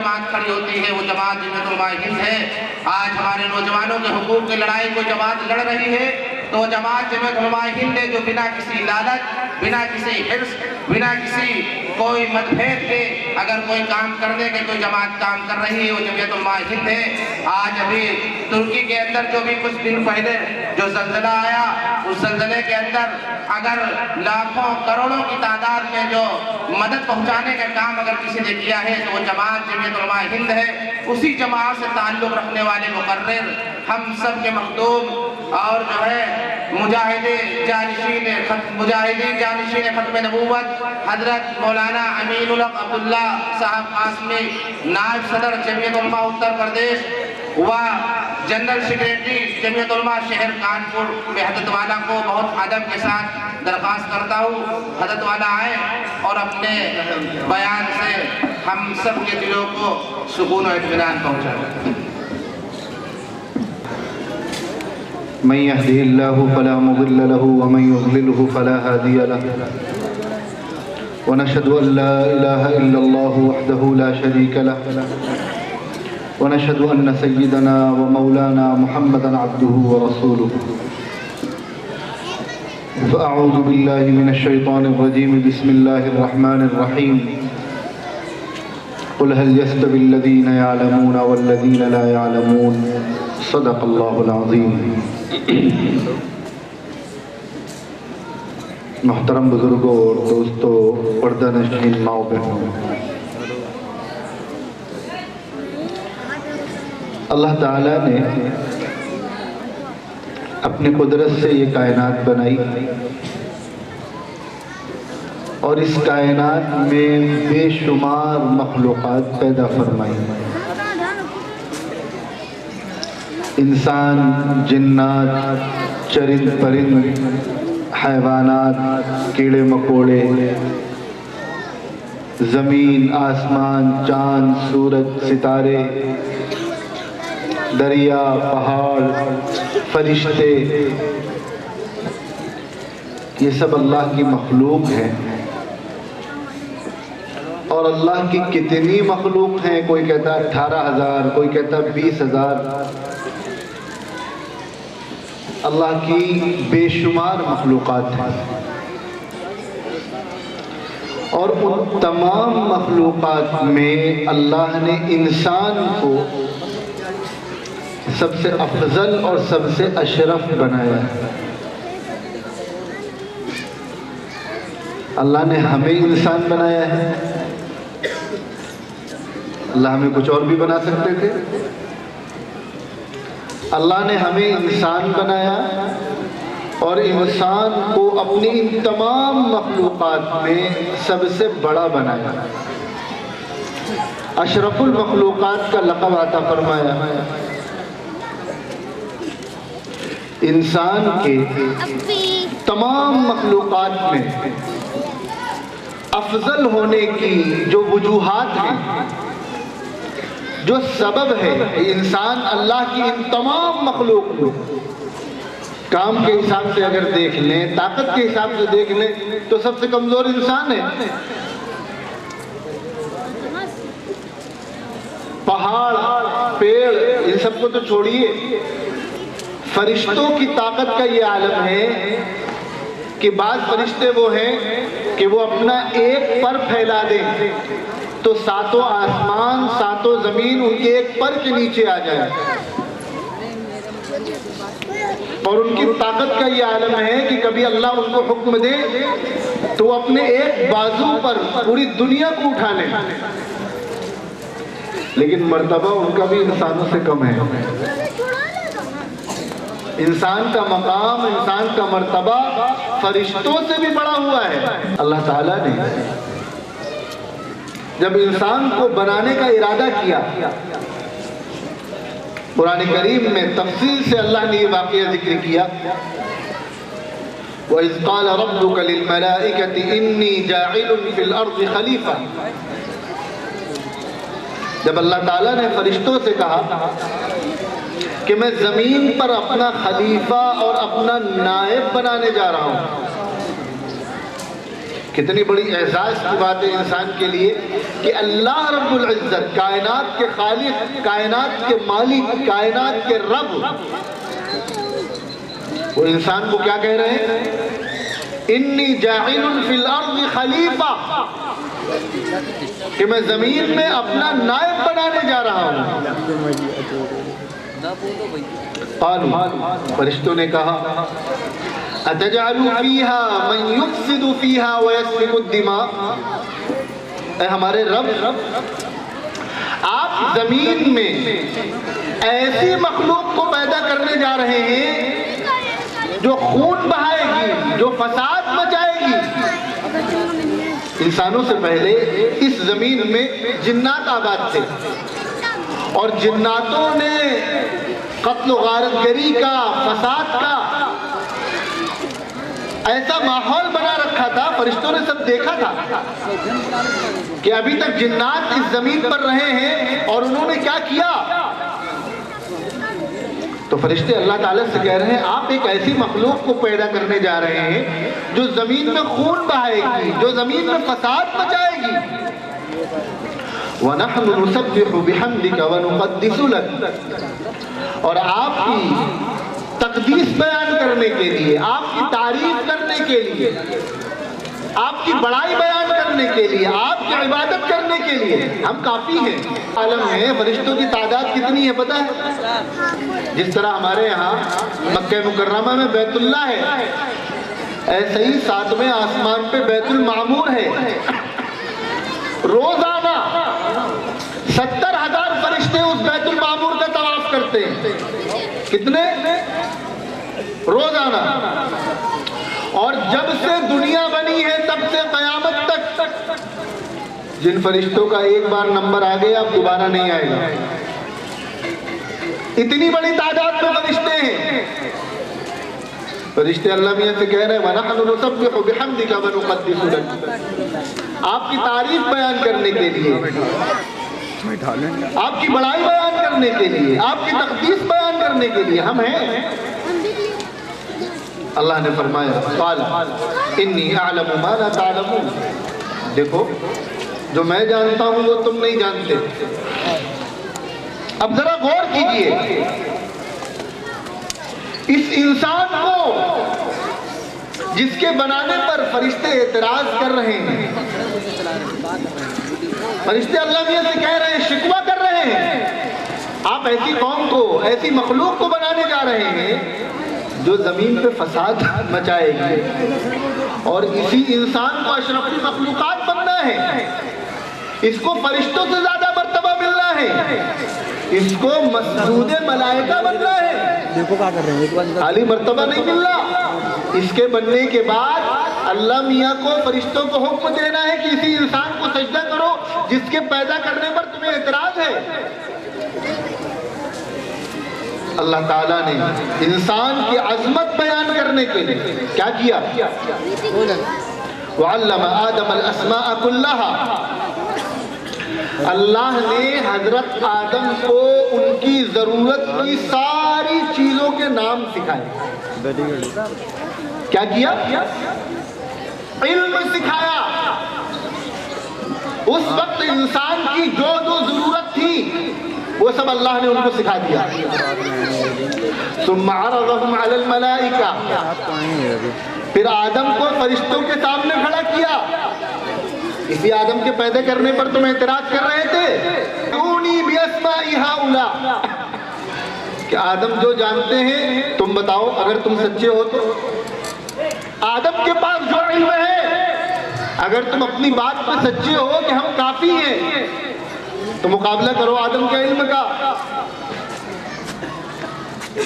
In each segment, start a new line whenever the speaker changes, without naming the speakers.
جماعت کھڑی ہوتی ہے وہ جماعت جمعیت علماء ہند ہے۔ آج ہمارے نوجوانوں کے حقوق کی لڑائی کو جماعت لڑ رہی ہے تو جماعت جمعیت علماء ہند ہے جو بنا کسی لالچ، بنا کسی حرص، بنا کسی کوئی متبھید کے اگر کوئی کام کرنے کے کوئی جماعت کام کر رہی ہے وہ جمعیت علماء ہند ہے۔ آج ابھی ترکی کے اندر جو بھی کچھ دن پہلے جو زلزلہ آیا اس زلزلے کے اندر اگر لاکھوں کروڑوں کی تعداد میں جو مدد پہنچانے کا کام اگر کسی نے کیا ہے تو وہ جماعت جمعیت علماء ہند ہے۔ اسی جماعت سے تعلق رکھنے والے مقرر ہم سب کے مخدوم اور جو ہے مجاہدین جانشین ختم نبوت حضرت مولانا امین الحق عبداللہ صاحب قاسمی نائب صدر جمعیت علماء اتر پردیش و جنرل سیکریٹری جمعیت علماء شہر کانپور میں حضرت والا کو بہت ادب کے ساتھ درخواست کرتا ہوں حضرت والا آئے اور اپنے بیان سے ہم سب کے دلوں کو سکون و اطمینان پہنچائے۔
من يهده الله فلا مضل له ومن يضلله فلا هادي له ونشهد أن لا إله إلا الله وحده لا شريك له ونشهد أن سيدنا ومولانا محمدا عبده ورسوله فأعوذ بالله من الشيطان الرجيم بسم الله الرحمن الرحيم قل هل يستوي الذين يعلمون والذين لا يعلمون صدق الله العظيم۔ محترم بزرگوں اور دوستوں، پردہ نشین ماؤں بہنوں، اللہ تعالیٰ نے اپنی قدرت سے یہ کائنات بنائی اور اس کائنات میں بے شمار مخلوقات پیدا فرمائی، انسان، جنات، چرند پرند، حیوانات، کیڑے مکوڑے، زمین، آسمان، چاند، سورج، ستارے، دریا، پہاڑ، فرشتے، یہ سب اللہ کی مخلوق ہیں۔ اور اللہ کی کتنی مخلوق ہیں، کوئی کہتا ہے 18,000، کوئی کہتا ہے 20,000۔ اللہ کی بے شمار مخلوقات ہیں اور ان تمام مخلوقات میں اللہ نے انسان کو سب سے افضل اور سب سے اشرف بنایا ہے۔ اللہ نے ہمیں انسان بنایا ہے، اللہ ہمیں کچھ اور بھی بنا سکتے تھے۔ اللہ نے ہمیں انسان بنایا اور انسان کو اپنی ان تمام مخلوقات میں سب سے بڑا بنایا، اشرف المخلوقات کا لقب عطا فرمایا۔ انسان کے تمام مخلوقات میں افضل ہونے کی جو وجوہات ہیں، جو سبب ہے، انسان اللہ کی ان تمام مخلوق کو کام کے حساب سے اگر دیکھ لیں، طاقت کے حساب سے دیکھ لیں تو سب سے کمزور انسان ہے۔ پہاڑ، پیڑ، ان سب کو تو چھوڑیے، فرشتوں کی طاقت کا یہ عالم ہے کہ بعض فرشتے وہ ہیں کہ وہ اپنا ایک پر پھیلا دیں تو ساتوں آسمان، ساتوں زمین ان کے ایک پر کے نیچے آ جائے، اور ان کی طاقت کا یہ عالم ہے کہ کبھی اللہ ان کو حکم دے تو وہ اپنے ایک بازو پر پوری دنیا کو اٹھا لیں، لیکن مرتبہ ان کا بھی انسانوں سے کم ہے۔ انسان کا مقام، انسان کا مرتبہ فرشتوں سے بھی بڑا ہوا ہے۔ اللہ تعالیٰ نے جب انسان کو بنانے کا ارادہ کیا، قرآن کریم میں تفصیل سے اللہ نے یہ واقعہ ذکر کیا، وَإِذْ قَالَ رَبُّكَ لِلْمَلَائِكَةِ إِنِّي جَاعِلٌ فِي الْأَرْضِ خَلِيفَةً، جب اللہ تعالیٰ نے فرشتوں سے کہا کہ میں زمین پر اپنا خلیفہ اور اپنا نائب بنانے جا رہا ہوں، کتنی بڑی اعزاز کی بات ہے انسان کے لیے کہ اللہ رب العزت، کائنات کے خالق، کائنات کے مالک، کائنات کے رب، وہ انسان کو کیا کہہ رہے ہیں؟ انی جاعل فی الارض خلیفہ، کہ میں زمین میں اپنا نائب بنانے جا رہا ہوں۔ قالوا، فرشتوں نے کہا اتجعل فیہا من یفسد فیہا ویسفک الدماء، اے ہمارے رب، آپ زمین میں ایسی مخلوق کو پیدا کرنے جا رہے ہیں جو خون بہائے گی، جو فساد مچائے گی۔ انسانوں سے پہلے اس زمین میں جنات آباد تھے، اور جناتوں نے قتل و غارت گری کا، فساد کا ایسا ماحول بنا رکھا تھا، فرشتوں نے سب دیکھا تھا کہ ابھی تک جنات اس زمین پر رہے ہیں، اور انہوں نے کیا کیا؟ تو فرشتے اللہ تعالیٰ سے کہہ رہے ہیں آپ ایک ایسی مخلوق کو پیدا کرنے جا رہے ہیں جو زمین میں خون بہائے گی، جو زمین میں فساد مچائے گی۔ وَنَحْنُ نُسَبِّحُ بِحَمْدِكَ وَنُقَدِّسُ لَكَ، اور آپ کی تقدیس بیان کرنے کے لیے، آپ کی تعریف کرنے کے لیے، آپ کی بڑائی بیان کرنے کے لیے، آپ کی عبادت کرنے کے لیے ہم کافی ہیں۔ عالم ہے، فرشتوں کی تعداد کتنی ہے پتہ ہے؟ جس طرح ہمارے یہاں مکہ مکرمہ میں بیت اللہ ہے، ایسے ہی 7ویں آسمان پہ بیت المعمور ہے۔ روزانہ 70,000 فرشتے اس بیت المعمور کا طواف کرتے ہیں۔ کتنے؟ روزانہ۔ اور جب سے دنیا بنی ہے تب سے قیامت تک جن فرشتوں کا ایک بار نمبر آ گیا اب دوبارہ نہیں آئے گا، اتنی بڑی تعداد میں فرشتے ہیں۔ فرشتے اللہ میاں سے کہہ رہے ہیں وَنَحْنُ نُسَبِّحُ بِحَمْدِكَ وَنُقَدِّسُ لَكَ، آپ کی تعریف بیان کرنے کے لیے، آپ کی بڑائی بیان کرنے کے لیے، آپ کی تقدیس بیان کرنے کے لیے ہم ہیں۔ اللہ نے فرمایا قال انی اعلم ما لا تعلمون، دیکھو جو میں جانتا ہوں وہ تم نہیں جانتے۔ اب ذرا غور کیجئے، اس انسان کو جس کے بنانے پر فرشتے اعتراض کر رہے ہیں، فرشتے اللہ میاں سے کہہ رہے ہیں، شکوہ کر رہے ہیں، آپ ایسی قوم کو، ایسی مخلوق کو بنانے جا رہے ہیں جو زمین پہ فساد مچائے گی، اور اسی انسان کو اشرف المخلوقات بننا ہے، اس کو فرشتوں سے زیادہ مرتبہ ملنا ہے، اس کو مسجود ملائکہ بننا ہے، عالی مرتبہ نہیں ملنا۔ اس کے بننے کے بعد اللہ میاں کو، فرشتوں کو حکم دینا ہے کہ اسی انسان کو سجدہ کرو جس کے پیدا کرنے پر تمہیں اعتراض ہے۔ اللہ تعالیٰ نے انسان کی عظمت بیان کرنے کے لیے کیا کیا؟ وَعَلَّمَ آدَمَ الْأَسْمَاءَ كُلَّهَا، اللہ نے حضرت آدم کو ان کی ضرورت کی ساری چیزوں کے نام سکھائے۔ کیا کیا؟ علم سکھایا۔ اس وقت انسان کی جو ضرورت تھی وہ سب اللہ نے ان کو سکھا دیا۔ ثم عرضهم على الملائکہ، پھر آدم کو فرشتوں کے سامنے کھڑا کیا۔ اسی آدم کے پیدا کرنے پر تم اعتراض کر رہے تھے، اونی باسماء هؤلاء، کہ آدم جو جانتے ہیں تم بتاؤ، اگر تم سچے ہو تو۔ آدم کے پاس جو علم ہے، اگر تم اپنی بات پہ سچے ہو کہ ہم کافی ہیں تو مقابلہ کرو آدم کے علم کا۔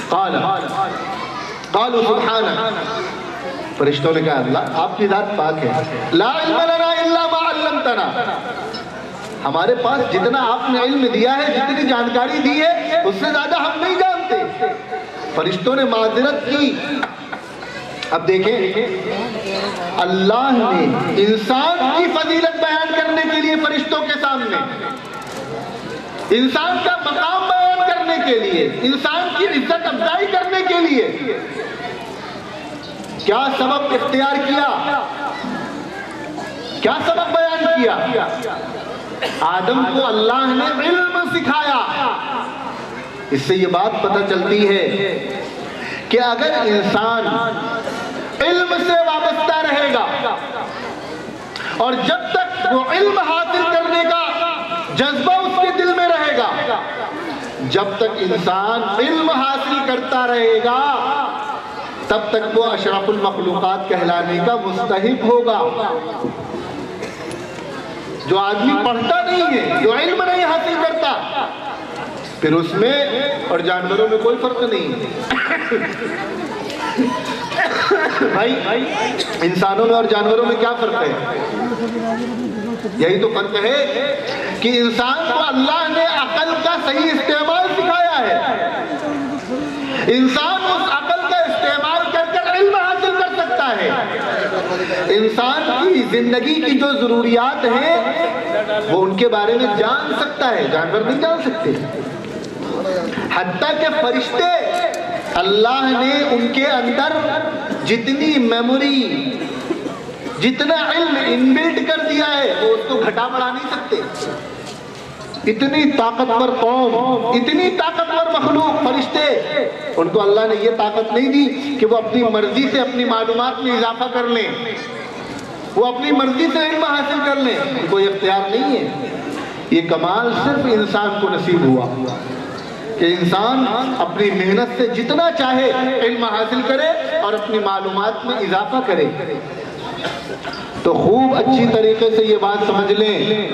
قالوا سبحانہ، فرشتوں نے کہا اللہ آپ کی ذات پاک ہے، لا علم لنا الا ما علمتنا، ہمارے پاس جتنا آپ نے علم دیا ہے، جتنی جانکاری دی ہے، اس سے زیادہ ہم نہیں جانتے۔ فرشتوں نے معذرت کی۔ اب دیکھیں اللہ نے انسان کی فضیلت بیان کرنے کے لیے فرشتوں کے سامنے، انسان کا مقام بیان کرنے کے لیے، انسان کی عزت افزائی کرنے کے لیے کیا سبب اختیار کیا؟ کیا سبق بیان کیا؟ آدم کو اللہ نے علم سکھایا۔ اس سے یہ بات پتہ چلتی ہے کہ اگر انسان علم سے وابستہ رہے گا اور جب تک وہ علم حاصل کرنے کا جذبہ اس کے دل میں رہے گا، جب تک انسان علم حاصل کرتا رہے گا تب تک وہ اشرف المخلوقات کہلانے کا مستحق ہوگا۔ جو آدمی پڑھتا نہیں ہے، جو علم نہیں حاصل کرتا، پھر اس میں اور جانوروں میں کوئی فرق نہیں۔ بھائی انسانوں میں اور جانوروں میں کیا فرق ہے؟ یہی تو فرق ہے کہ انسان کو اللہ نے عقل کا صحیح استعمال سکھایا ہے۔ انسان اس عقل کا استعمال کر کر علم حاصل کر سکتا ہے۔ انسان کی زندگی کی جو ضروریات ہیں وہ ان کے بارے میں جان سکتا ہے، جانور نہیں جان سکتے۔ حتیٰ کہ فرشتے اللہ نے ان کے اندر جتنی میموری، جتنا علم انبلٹ کر دیا ہے وہ اس کو گھٹا بڑھا نہیں سکتے۔ اتنی طاقتور قوم، اتنی طاقتور مخلوق فرشتے، ان کو اللہ نے یہ طاقت نہیں دی کہ وہ اپنی مرضی سے اپنی معلومات میں اضافہ کر لیں، وہ اپنی مرضی سے علم حاصل کر لیں، ان کو یہ اختیار نہیں ہے۔ یہ کمال صرف انسان کو نصیب ہوا کہ انسان اپنی محنت سے جتنا چاہے علم حاصل کرے اور اپنی معلومات میں اضافہ کرے۔ تو خوب اچھی طریقے سے یہ بات سمجھ لیں،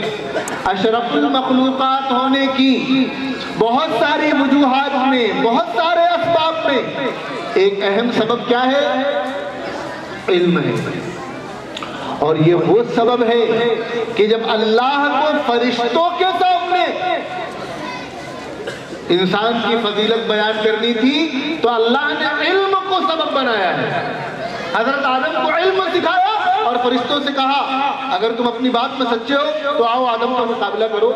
اشرف المخلوقات ہونے کی بہت ساری وجوہات میں، بہت سارے اسباب میں ایک اہم سبب کیا ہے؟ علم ہے۔ اور یہ وہ سبب ہے کہ جب اللہ کو فرشتوں کے سامنے انسان کی فضیلت بیان کرنی تھی تو اللہ نے علم کو سبب بنایا ہے۔ حضرت آدم کو علم سکھایا اور فرشتوں سے کہا اگر تم اپنی بات میں سچے ہو تو آؤ آدم کا مقابلہ کرو،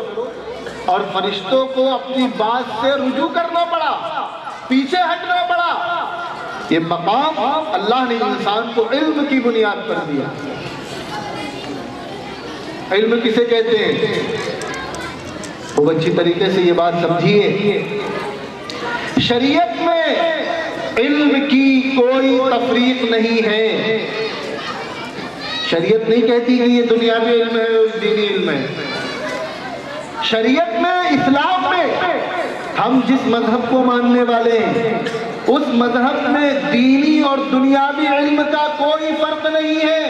اور فرشتوں کو اپنی بات سے رجوع کرنا پڑا، پیچھے ہٹنا پڑا۔ یہ مقام اللہ نے انسان کو علم کی بنیاد پر دیا۔ علم کسے کہتے ہیں؟ وہ اچھی طریقے سے یہ بات سمجھیے، شریعت میں علم کی کوئی تفریق نہیں ہے۔ شریعت نہیں کہتی کہ یہ دنیاوی علم ہے اور دینی علم ہے۔ شریعت میں، اسلام میں ہم جس مذہب کو ماننے والے ہیں اس مذہب میں دینی اور دنیاوی علم کا کوئی فرق نہیں ہے۔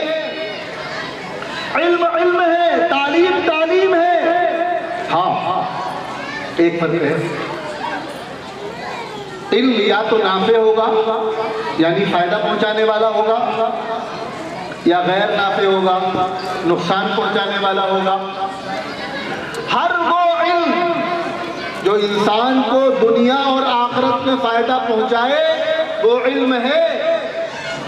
علم علم ہے، تعلیم تعلیم ہے۔ ہاں ایک فرق ہے، علم یا تو نافع ہوگا یعنی فائدہ پہنچانے والا ہوگا، یا غیر نافع ہوگا، نقصان پہنچانے والا ہوگا۔ ہر وہ علم جو انسان کو دنیا اور آخرت میں فائدہ پہنچائے وہ علم ہے،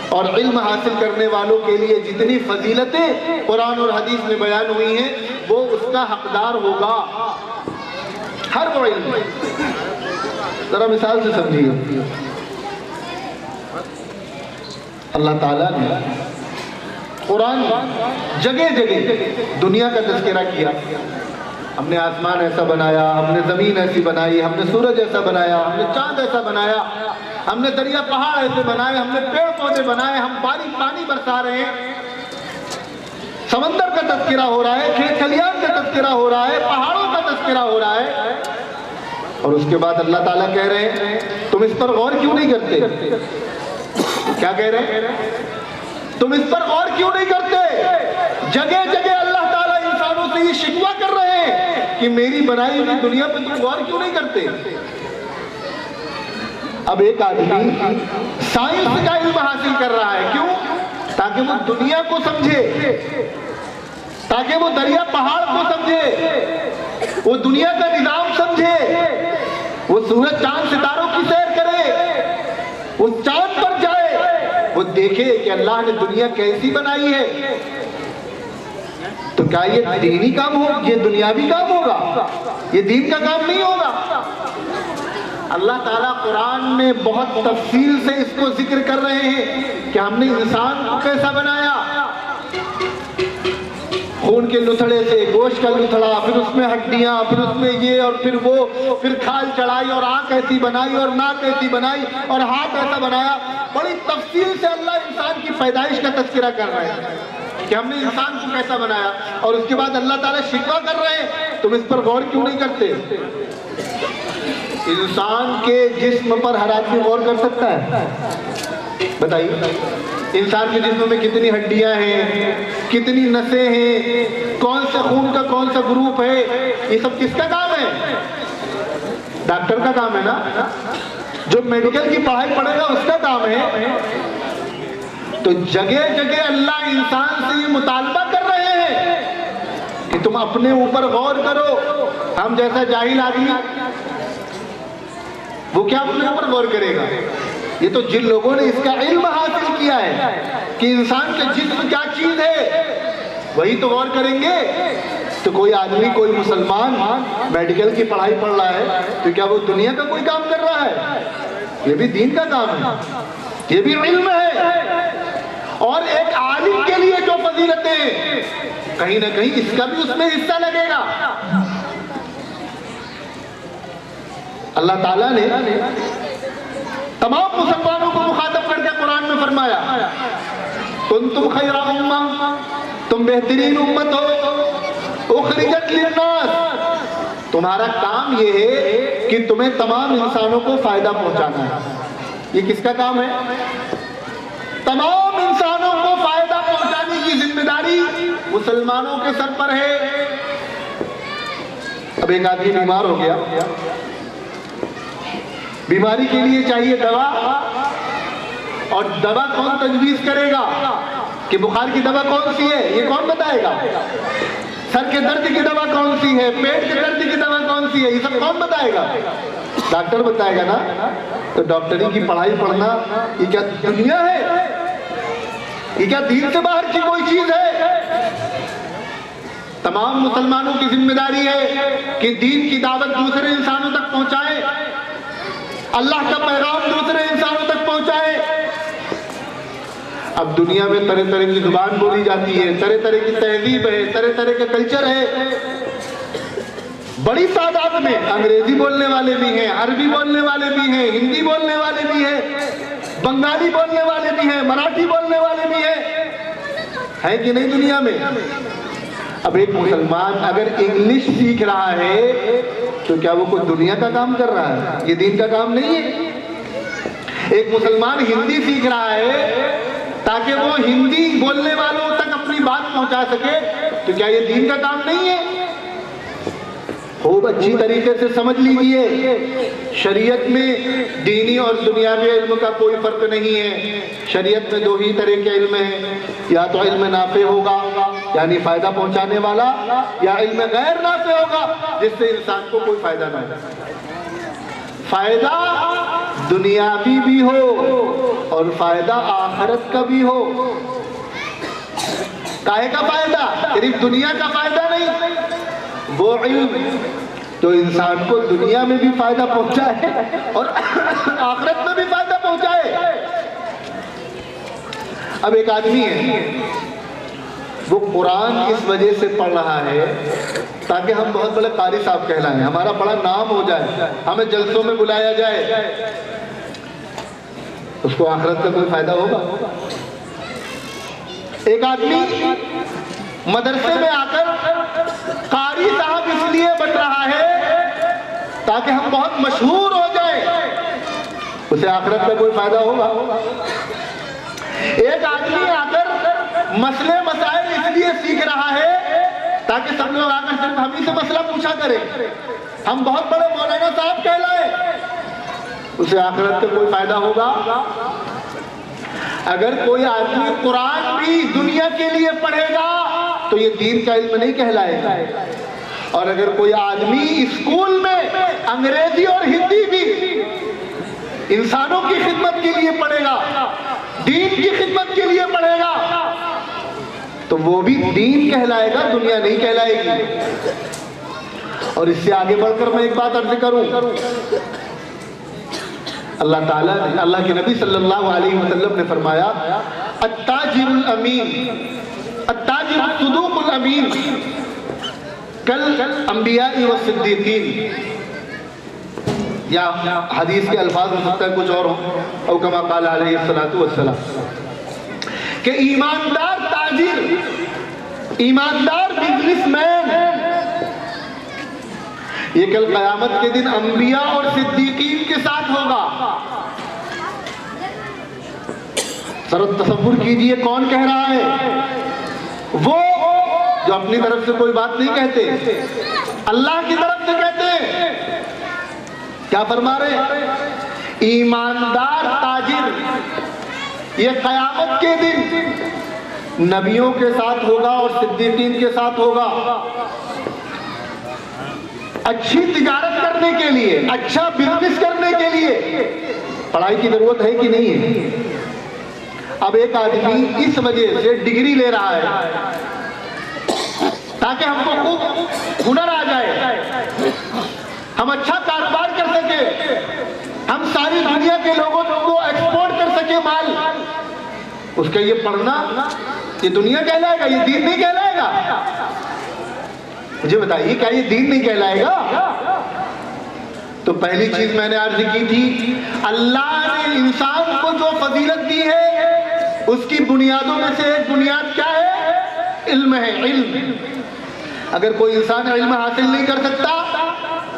اور علم حاصل کرنے والوں کے لیے جتنی فضیلتیں قرآن اور حدیث میں بیان ہوئی ہیں وہ اس کا حقدار ہوگا۔ ہر وہ علم، ذرا مثال سے سمجھیے، اللہ تعالیٰ نے قرآن جگہ جگہ دنیا کا تذکرہ کیا۔ ہم نے آسمان ایسا بنایا، ہم نے زمین ایسی بنائی، ہم نے سورج ایسا بنایا، ہم نے چاند ایسا بنایا، ہم نے دریا پہاڑ ایسے بنائے، ہم نے پیڑ پودے بنائے، ہم باریک پانی برسا رہے ہیں۔ سمندر کا تذکرہ ہو رہا ہے، کھیت کھلیان کا تذکرہ ہو رہا ہے، پہاڑوں کا تذکرہ ہو رہا ہے، اور اس کے بعد اللہ تعالیٰ کہہ رہے ہیں تم اس پر غور کیوں نہیں کرتے؟ کیا کہہ رہے ہیں؟ تم اس پر غور کیوں نہیں کرتے؟ جگہ جگہ اللہ تعالیٰ انسانوں سے یہ شکوہ کر رہے ہیں کہ میری بنائی ہوئی دنیا پہ تم غور کیوں نہیں کرتے؟ اب ایک آدمی سائنس کا علم حاصل کر رہا ہے، کیوں؟ تاکہ وہ دنیا کو سمجھے، تاکہ وہ دریا پہاڑ کو سمجھے، وہ دنیا کا نظام سمجھے، وہ سورج چاند ستاروں کی سیر کرے، وہ چاند پر جائے، وہ دیکھے کہ اللہ نے دنیا کیسی بنائی ہے۔ تو کیا یہ دینی کام ہوگا؟ یہ دنیاوی کام ہوگا؟ یہ دین کا کام نہیں ہوگا؟ اللہ تعالیٰ قرآن میں بہت تفصیل سے اس کو ذکر کر رہے ہیں کہ ہم نے انسان کو کیسا بنایا، خون کے لتھڑے سے گوشت کا لتھڑا، پھر اس میں ہڈیاں، پھر اس میں یہ اور پھر وہ، پھر کھال چڑھائی اور آنکھ ایسی بنائی اور ناک ایسی بنائی اور ہاتھ ایسا بنایا. بڑی تفصیل سے اللہ انسان کی پیدائش کا تذکرہ کر رہے ہیں کہ ہم نے انسان کو کیسا بنایا. اور اس کے بعد اللہ تعالیٰ شکوہ کر رہے ہیں تم اس پر غور کیوں نہیں کرتے. انسان کے جسم پر ہر آدمی غور کر سکتا ہے؟ بتائیے انسان کے جسم میں کتنی ہڈیاں ہیں، کتنی نسیں ہیں، کون سے خون کا کون سا گروپ ہے، یہ سب کس کا کام ہے؟ ڈاکٹر کا کام ہے نا. جو میڈیکل کی پڑھائی پڑھے گا اس کا کام ہے. تو جگہ جگہ اللہ انسان سے یہ مطالبہ کر رہے ہیں کہ تم اپنے اوپر غور کرو. ہم جیسا جاہل آدمی وہ کیا اپنے اوپر غور کرے گا؟ یہ تو جن لوگوں نے اس کا علم حاصل کیا ہے کہ انسان کے جسم کیا چیز ہے وہی تو غور کریں گے. تو کوئی آدمی، کوئی مسلمان میڈیکل کی پڑھائی پڑھ رہا ہے تو کیا وہ دنیا کا کوئی کام کر رہا ہے؟ یہ بھی دین کا کام ہے، یہ بھی علم ہے. اور ایک عالم کے لیے جو فضیلتیں کہیں نہ کہیں اس کا بھی اس میں حصہ لگے گا. اللہ تعالیٰ نے تمام مسلمانوں کو مخاطب کر کے قرآن میں فرمایا کنتم خیر امہ، تم بہترین امت ہو، اخرجت للناس، تمہارا کام یہ ہے کہ تمہیں تمام انسانوں کو فائدہ پہنچانا ہے. یہ کس کا کام ہے؟ تمام انسانوں کو فائدہ پہنچانے کی ذمہ داری مسلمانوں کے سر پر ہے. اب ایک آدمی بیمار ہو گیا، بیماری کے لیے چاہیے دوا، اور دوا کون تجویز کرے گا کہ بخار کی دوا کون سی ہے؟ یہ کون بتائے گا؟ سر کے درد کی دوا کون سی ہے، پیٹ کے درد کی دوا کون سی ہے، یہ سب کون بتائے گا؟ ڈاکٹر بتائے گا نا. تو ڈاکٹری کی پڑھائی پڑھنا یہ کیا دنیا ہے؟ یہ کیا دین سے باہر کی کوئی چیز ہے؟ تمام مسلمانوں کی ذمہ داری ہے کہ دین کی دعوت دوسرے انسانوں تک پہنچائے، اللہ کا پیغام دوسرے انسانوں تک پہنچائے. اب دنیا میں طرح طرح کی زبان بولی جاتی ہے، طرح طرح کی تہذیب ہے، طرح طرح کا کلچر ہے. بڑی تعداد میں انگریزی بولنے والے بھی ہیں، عربی بولنے والے بھی ہیں، ہندی بولنے والے بھی ہیں، بنگالی بولنے والے بھی ہیں، مراٹھی بولنے والے بھی ہیں کہ نہیں دنیا میں؟ اب ایک مسلمان اگر انگلش سیکھ رہا ہے تو کیا وہ کوئی دنیا کا کام کر رہا ہے؟ یہ دین کا کام نہیں ہے. ایک مسلمان ہندی سیکھ رہا ہے تاکہ وہ ہندی بولنے والوں تک اپنی بات پہنچا سکے تو کیا یہ دین کا کام نہیں ہے؟ خوب اچھی طریقے سے سمجھ لیجئے، شریعت میں دینی اور دنیاوی علم کا کوئی فرق نہیں ہے. شریعت میں دو ہی طرح کے علم ہیں، یا تو علم نافع ہوگا یعنی فائدہ پہنچانے والا، یا علم غیر نافع ہوگا جس سے انسان کو کوئی فائدہ نہ ہو. فائدہ دنیاوی بھی ہو اور فائدہ آخرت کا بھی ہو. کاہے کا فائدہ؟ صرف دنیا کا فائدہ نہیں، وہ علم جو انسان کو دنیا میں بھی فائدہ پہنچائے اور آخرت میں بھی فائدہ پہنچائے. اب ایک آدمی ہے وہ قرآن اس وجہ سے پڑھ رہا ہے تاکہ ہم بہت بڑے قاری صاحب کہلائیں، ہمارا بڑا نام ہو جائے، ہمیں جلسوں میں بلایا جائے. اس کو آخرت کا کوئی فائدہ ہوگا؟ ایک آدمی مدرسے میں آ کر قاری صاحب اس لیے بن رہا ہے تاکہ ہم بہت مشہور ہو جائیں، اسے آخرت کا کوئی فائدہ ہوگا؟ ایک آدمی آ کر مسئلے مسائل اس لیے سیکھ رہا ہے تاکہ سب لوگ آ کر صرف ہم ہی سے مسئلہ پوچھا کریں، ہم بہت بڑے مولانا صاحب کہلائیں، اسے آخرت کا کوئی فائدہ ہوگا؟ اگر کوئی آدمی قرآن بھی دنیا کے لیے پڑھے گا تو یہ دین کا علم نہیں کہلائے گا، اور اگر کوئی آدمی اسکول میں انگریزی اور ہندی بھی انسانوں کی خدمت کے لیے پڑھے گا، دین کی خدمت کے لیے پڑھے گا تو وہ بھی دین کہلائے گا، دنیا نہیں کہلائے گی. اور اس سے آگے بڑھ کر میں ایک بات عرض کروں، اللہ تعالیٰ نے، اللہ کے نبی صلی اللہ علیہ وسلم نے فرمایا التاجر الامین التاجر الصدوق الامین کل انبیاء و صدیقین، یا حدیث کے الفاظ ہو سکتا ہے کچھ اور ہوں، او کما قال علیہ الصلوۃ والسلام، کہ ایماندار تاجر، ایماندار بزنس مین، یہ کل قیامت کے دن انبیاء اور صدیقین کے ساتھ ہوگا۔ ذرا تصور کیجئے کون کہہ رہا ہے؟ وہ جو اپنی طرف سے کوئی بات نہیں کہتے، اللہ کی طرف سے کہتے ہیں۔ کیا فرما رہے ہیں؟ ایماندار تاجر یہ قیامت کے دن نبیوں کے ساتھ ہوگا اور صدیقین کے ساتھ ہوگا۔ اچھی تجارت کرنے کے لیے، اچھا بزنس کرنے کے لیے پڑھائی کی ضرورت ہے کہ نہیں ہے؟ اب ایک آدمی اس وجہ سے ڈگری لے رہا ہے تاکہ ہم کو خوب ہنر آ جائے، ہم اچھا کاروبار کر سکے، ہم ساری دنیا کے لوگوں کو ایکسپورٹ کر سکے مال۔ اس کا یہ پڑھنا یہ دنیا کہلائے گا؟ یہ دین نہیں کہلائے گا؟ مجھے بتائیے کیا یہ دین نہیں کہلائے گا؟ تو پہلی چیز میں نے عرض کی تھی، اللہ نے انسان کو جو فضیلت دی ہے اس کی بنیادوں میں سے ایک بنیاد کیا ہے؟ علم ہے، علم۔ اگر کوئی انسان علم حاصل نہیں کر سکتا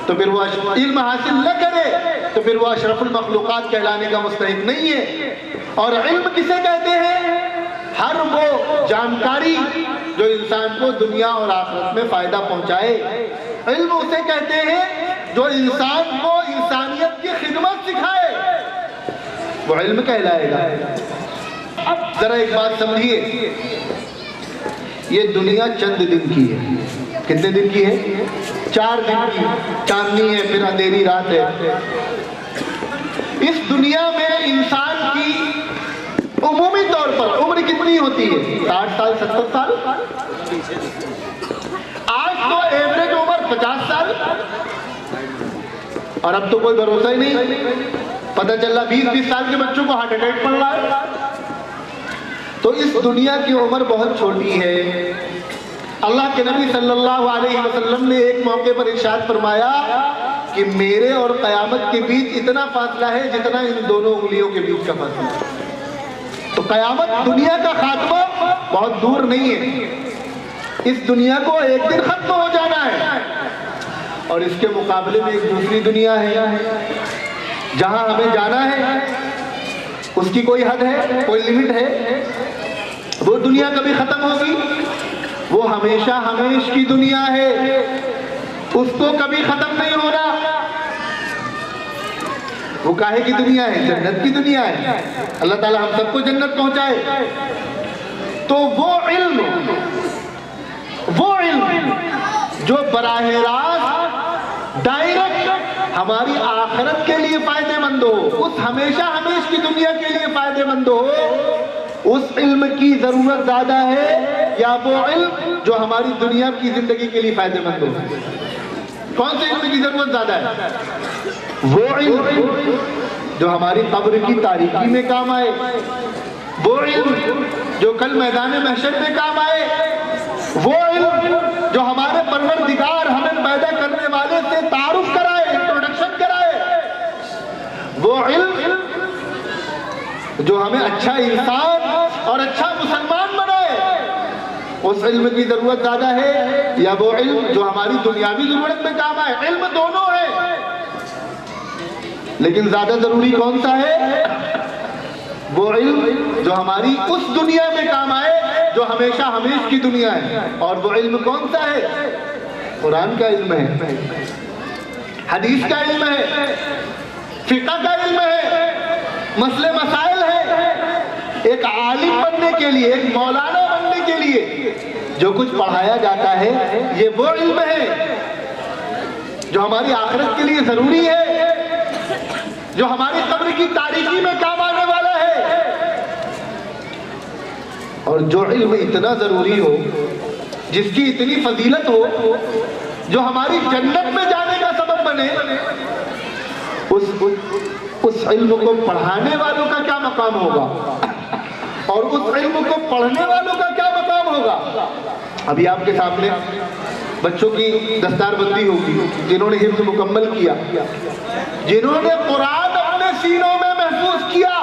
تو پھر وہ علم حاصل نہ کرے تو پھر وہ اشرف المخلوقات کہلانے کا مستحق نہیں ہے۔ اور علم کسے کہتے ہیں؟ ہر وہ جانکاری جو انسان کو دنیا اور آخرت میں فائدہ پہنچائے، علم اسے کہتے ہیں جو انسان کو انسانیت کی خدمت سکھائے، وہ علم کہلائے گا۔ اب ذرا ایک بات سمجھیے، یہ دنیا چند دن کی ہے۔ کتنے دن کی ہے؟ 4 دن کی، چاندنی ہے پھر اندھیری رات ہے۔ اس دنیا میں انسان کی عمومی طور پر عمر کتنی ہوتی ہے؟ 60 سال 70 سال؟ آج تو ایوریج عمر 50 سال، اور اب تو کوئی بھروسہ ہی نہیں، پتہ چلا 20 سال کے بچوں کو ہارٹ اٹیک پڑ رہا ہے۔ تو اس دنیا کی عمر بہت چھوٹی ہے۔ اللہ کے نبی صلی اللہ علیہ وسلم نے ایک موقع پر ارشاد فرمایا کہ میرے اور قیامت کے بیچ اتنا فاصلہ ہے جتنا ان دونوں انگلیوں کے بیچ کا فاصلہ ہے۔ تو قیامت، دنیا کا خاتمہ بہت دور نہیں ہے، اس دنیا کو ایک دن ختم ہو جانا ہے، اور اس کے مقابلے میں ایک دوسری دنیا ہے جہاں ہمیں جانا ہے۔ اس کی کوئی حد ہے، کوئی لیمٹ ہے؟ وہ دنیا کبھی ختم ہوگی؟ وہ ہمیشہ ہمیش کی دنیا ہے، اس کو کبھی ختم نہیں ہونا۔ وہ کاہے کی دنیا ہے؟ جنت کی دنیا ہے۔ اللہ تعالیٰ ہم سب کو جنت پہنچائے۔ تو وہ علم جو براہ راست ڈائریکٹ ہماری آخرت کے لیے فائدہ مند ہو، اس ہمیشہ ہمیش کی دنیا کے لیے فائدہ مند ہو، اس علم کی ضرورت زیادہ ہے یا وہ علم جو ہماری دنیا کی زندگی کے لیے فائدہ مند ہو؟ کون سے علم کی ضرورت زیادہ ہے؟ وہ علم جو ہماری قبر کی تاریکی میں کام آئے، وہ علم جو کل میدان محشر میں کام آئے، وہ علم جو ہمارے پروردگار ہمیں پیدا کرنے والے سے تعارف کرائے، انٹروڈکشن کرائے، وہ علم جو ہمیں اچھا انسان اور اچھا مسلمان بنائے، اس علم کی ضرورت زیادہ ہے یا وہ علم جو ہماری دنیاوی ضرورت میں کام آئے؟ علم دونوں ہے، لیکن زیادہ ضروری کون سا ہے؟ وہ علم جو ہماری اس دنیا میں کام آئے جو ہمیشہ ہمیش کی دنیا ہے۔ اور وہ علم کون سا ہے؟ قرآن کا علم ہے، حدیث کا علم ہے، فقہ کا علم ہے، مسئلے مسائل ہے۔ ایک عالم بننے کے لیے، ایک مولانا بننے کے لیے جو کچھ پڑھایا جاتا ہے، یہ وہ علم ہے جو ہماری آخرت کے لیے ضروری ہے، جو ہماری قبر کی تاریکی میں کام آنے والا ہے۔ اور جو علم اتنا ضروری ہو، جس کی اتنی فضیلت ہو، جو ہماری جنت میں جانے کا سبب بنے، اس علم کو پڑھانے والوں کا کیا مقام ہوگا، اور اس علم کو پڑھنے والوں کا کیا مقام ہوگا. ابھی آپ کے سامنے بچوں کی دستار بندی ہوگی، جنہوں نے حفظ مکمل کیا، جنہوں نے قرآن اپنے سینوں میں محفوظ کیا،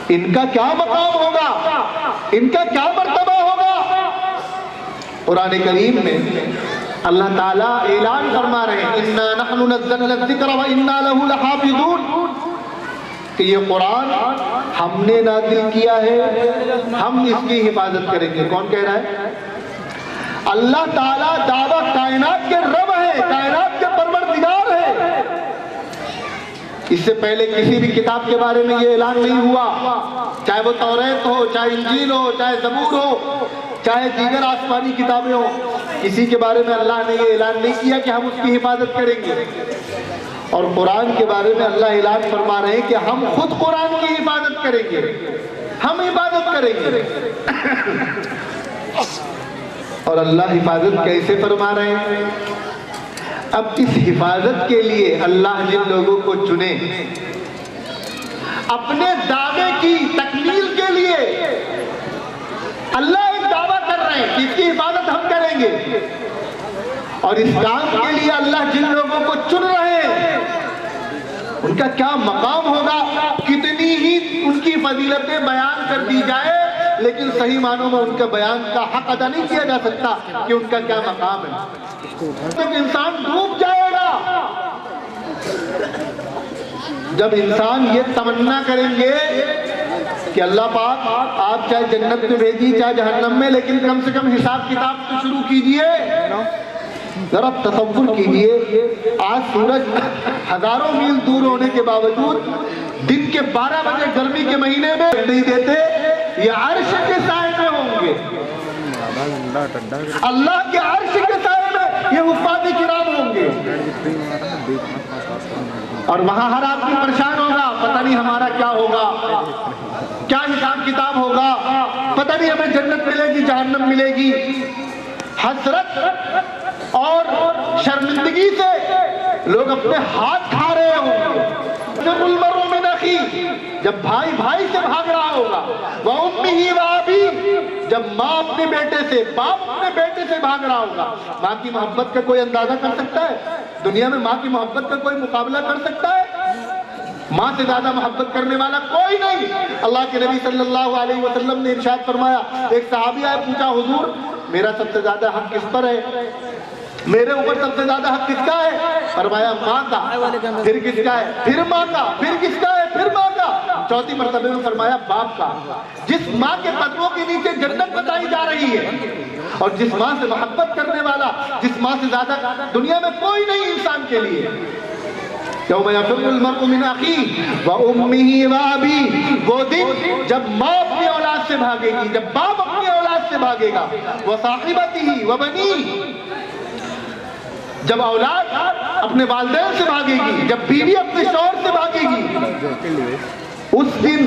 ان کا کیا مقام ہوگا، ان کا کیا مرتبہ ہوگا. قرآن کریم میں اللہ تعالیٰ اعلان فرما رہے ہیں اِنَّا نَحْنُ نَزَّلْنَا الذِّكْرَ وَإِنَّا لَهُ لَحَافِظُونَ، کہ یہ قرآن ہم نے نازل کیا ہے، ہم اس کی حفاظت کریں گے. کون کہہ رہا ہے؟ اللہ تعالیٰ دعویٰ کائنات کے رب ہے، کائنات کے پروردگار ہے. اس سے پہلے کسی بھی کتاب کے بارے میں یہ اعلان نہیں ہوا، چاہے وہ توریت ہو، چاہے انجیل ہو، چاہے زبور ہو، چاہے دیگر آسمانی کتابیں ہوں. کسی کے بارے میں اللہ نے یہ اعلان نہیں کیا کہ ہم اس کی حفاظت کریں گے. اور قرآن کے بارے میں اللہ اعلان فرما رہے ہیں کہ ہم خود قرآن کی حفاظت کریں گے، ہم حفاظت کریں گے. اور اللہ حفاظت کیسے فرما رہے ہیں؟ اب اس حفاظت کے لیے اللہ جن لوگوں کو چنے اپنے دعوے کی تکمیل کے لیے، اللہ ایک دعویٰ کر رہے ہیں کہ اس کی حفاظت ہم کریں گے، اور اس کام کے لیے اللہ جن لوگوں کو چن رہے ہیں ان کا کیا مقام ہوگا. کتنی ہی ان کی فضیلتیں بیان کر دی جائے لیکن صحیح معنوں میں ان کا بیان کا حق ادا نہیں کیا جا سکتا کہ ان کا کیا مقام ہے. جب انسان ڈوب جائے گا، جب انسان یہ تمنا کریں گے کہ اللہ پاک آپ چاہے جنت میں بھیجیے چاہے جہنم میں، لیکن کم سے کم حساب کتاب تو شروع کیجئے. ذرا تصور کیجئے، آج سورج ہزاروں میل دور ہونے کے باوجود دن کے 12 بجے گرمی کے مہینے میں نہیں دیتے، یہ عرش کے سائے میں ہوں گے، اللہ کے عرش کے سائے میں یہ حفاظ کرام ہوں گے. اور وہاں ہر آدمی پریشان ہوگا، پتہ نہیں ہمارا کیا ہوگا، کیا حساب کتاب ہوگا، پتہ نہیں ہمیں جنت ملے گی جہنم ملے گی. حسرت اور شرمندگی سے لوگ اپنے ہاتھ کھا رہے ہوں گے. جب المرء من اخیہ، جب بھائی بھائی سے بھاگ رہا ہوگا، وَأُمِّهِ وَأَبِيهِ، جب ماں اپنے بیٹے سے، باپ اپنے بیٹے سے بھاگ رہا ہوگا. ماں کی محبت کا کوئی اندازہ کر سکتا ہے؟ دنیا میں ماں کی محبت کا کوئی مقابلہ کر سکتا ہے؟ ماں سے زیادہ محبت کرنے والا کوئی نہیں. اللہ کے نبی صلی اللہ علیہ وسلم نے ارشاد فرمایا، ایک صحابی آئے، پوچھا حضور میرا سب سے زیادہ حق کس پر ہے، میرے اوپر سب سے زیادہ حق کس کا ہے؟ فرمایا ماں کا. پھر کس کا ہے؟ پھر ماں کا. پھر کس کا ہے؟ پھر ماں کا. چوتھی مرتبہ میں فرمایا باپ کا. جس ماں کے قدموں کے نیچے جنت بتائی جا رہی ہے، اور جس ماں سے محبت کرنے والا، جس ماں سے زیادہ دنیا میں کوئی نہیں انسان کے لیے. یوم یفر المرء من اخیہ وامہ وابیہ، وہ دن جب ماں اپنی اولاد سے بھاگے گی، جب باپ اپنی اولاد سے بھاگے گا، وصاحبتہ وبنیہ، جب اولاد اپنے والدین سے بھاگے گی، جب بیوی اپنے شوہر سے بھاگے گی. اس دن